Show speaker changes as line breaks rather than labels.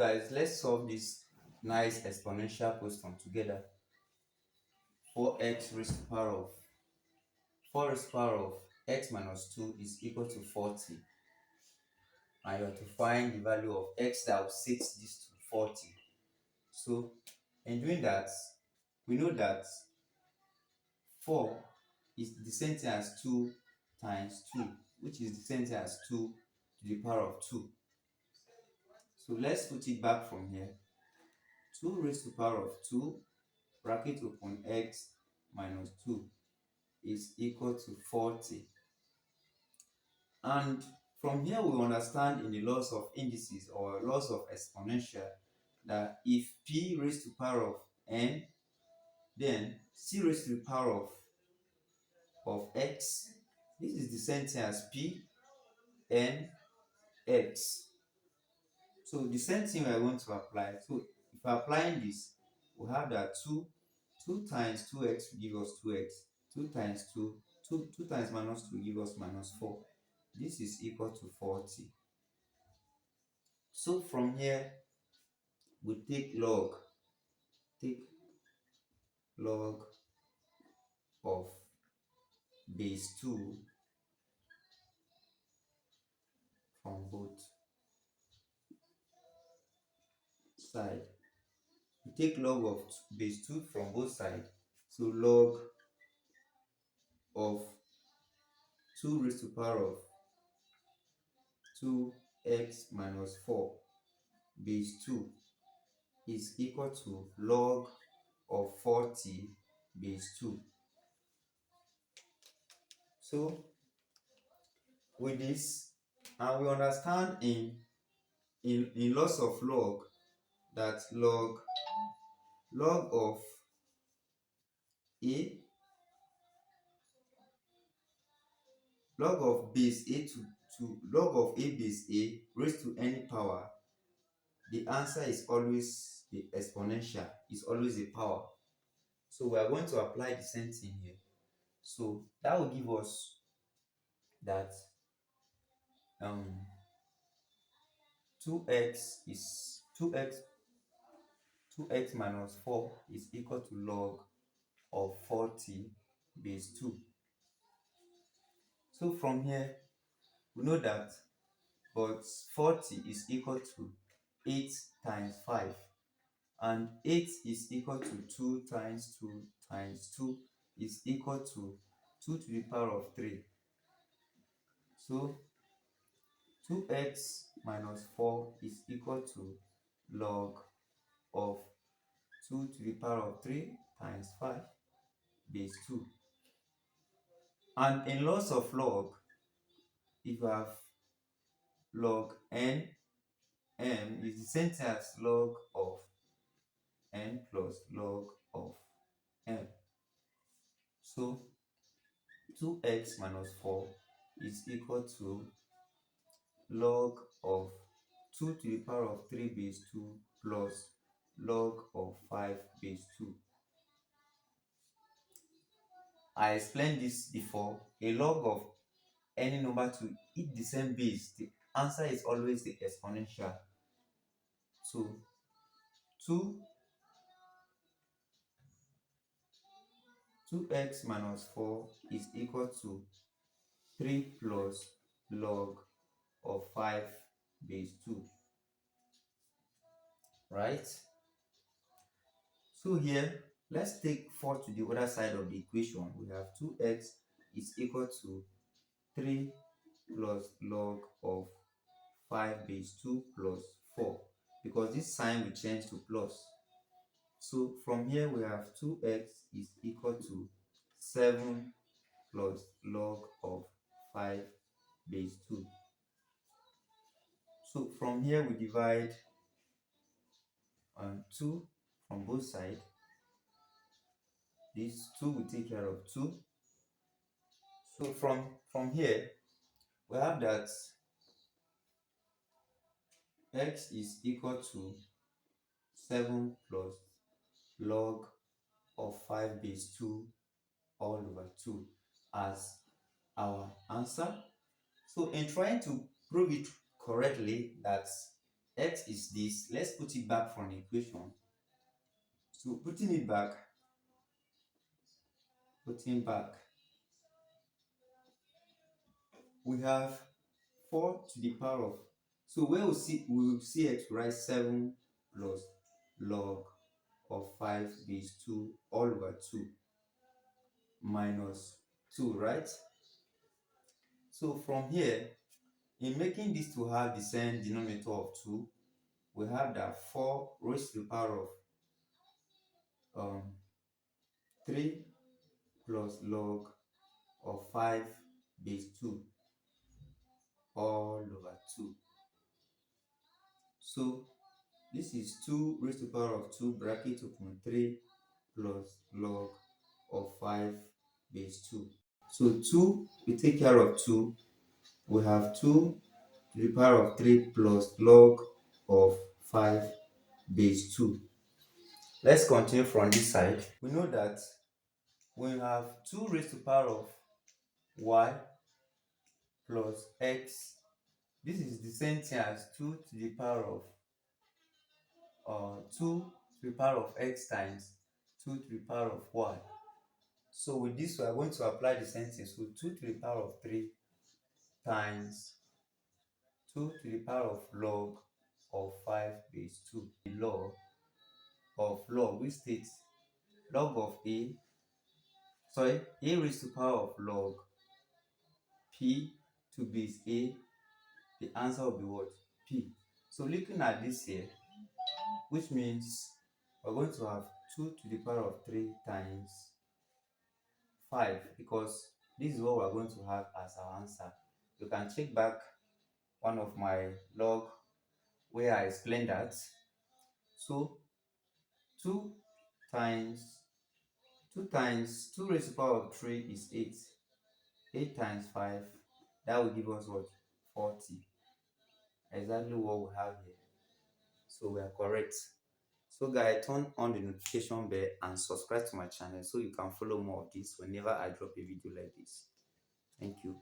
Guys, let's solve this nice exponential question together. 4x raised to the power of 4 raised to the power of x minus 2 is equal to 40. And you have to find the value of x that will set this to 40. So in doing that, we know that 4 is the same thing as 2 times 2, which is the same thing as 2 to the power of 2. So let's put it back from here. 2 raised to the power of 2 bracket open x minus 2 is equal to 40. And from here we understand in the laws of indices or laws of exponential that if p raised to the power of n, then c raised to the power of x, this is the same thing as p n x. So the same thing we are going to apply. So if we're applying this, we have that 2 times 2x will give us 2x, 2 times 2 times minus 2 will give us minus 4. This is equal to 40. So from here we take log of base 2 from both sides. We take log of base 2 from both sides. So log of 2 raised to the power of 2x minus 4 base 2 is equal to log of 40 base 2. So with this, and we understand in laws of log that log of a log of base a to log of a base a raised to any power, the answer is always the exponential, is always a power. So we are going to apply the same thing here. So that will give us that 2x minus 4 is equal to log of 40 base 2. So from here we know that but 40 is equal to 8 times 5, and 8 is equal to 2 times 2 times 2 is equal to 2 to the power of 3. So 2x minus 4 is equal to log of 2 to the power of 3 times 5 base 2. And in laws of log, if you have log n, m is the same thing as log of n plus log of m. So 2x minus 4 is equal to log of 2 to the power of 3 base 2 plus log of 5 base 2. I explained this before. A log of any number to eat the same base, the answer is always the exponential. So 2x minus 4 is equal to 3 plus log of 5 base 2. Right? So here, let's take 4 to the other side of the equation. We have 2x is equal to 3 plus log of 5 base 2 plus 4, because this sign will change to plus. So from here we have 2x is equal to 7 plus log of 5 base 2. So from here we divide 2 from both sides. This 2 will take care of 2. So from here we have that x is equal to 7 plus log of 5 base 2 all over 2 as our answer. So in trying to prove it correctly that x is this. Let's put it back from the equation. So putting back, we have 4 to the power of, so where we will see x, write 7 plus log of 5 base 2 all over 2 minus 2, right? So from here, in making this to have the same denominator of 2, we have that 4 raised to the power of 3 plus log of 5 base 2 all over 2. So this is 2 raised to the power of 2 bracket open 3 plus log of 5 base 2. So 2, we take care of 2. We have 2 to the power of 3 plus log of 5 base 2. Let's continue from this side. We know that we have 2 raised to the power of y plus x. This is the same thing as 2 to the power of 2 to the power of x times 2 to the power of y. So with this, we are going to apply the same thing. So 2 to the power of 3 times 2 to the power of log of 5 base 2. The law of log, which states log of a raised to the power of log p to base a, the answer will be what? P. So looking at this here, which means we're going to have 2 to the power of 3 times 5, because this is what we're going to have as our answer. You can check back one of my log where I explained that. So 2 times 2 raised to the power of 3 is 8. 8 times 5, that will give us what? 40. Exactly what we have here. So we are correct. So guys, turn on the notification bell and subscribe to my channel so you can follow more of this whenever I drop a video like this. Thank you.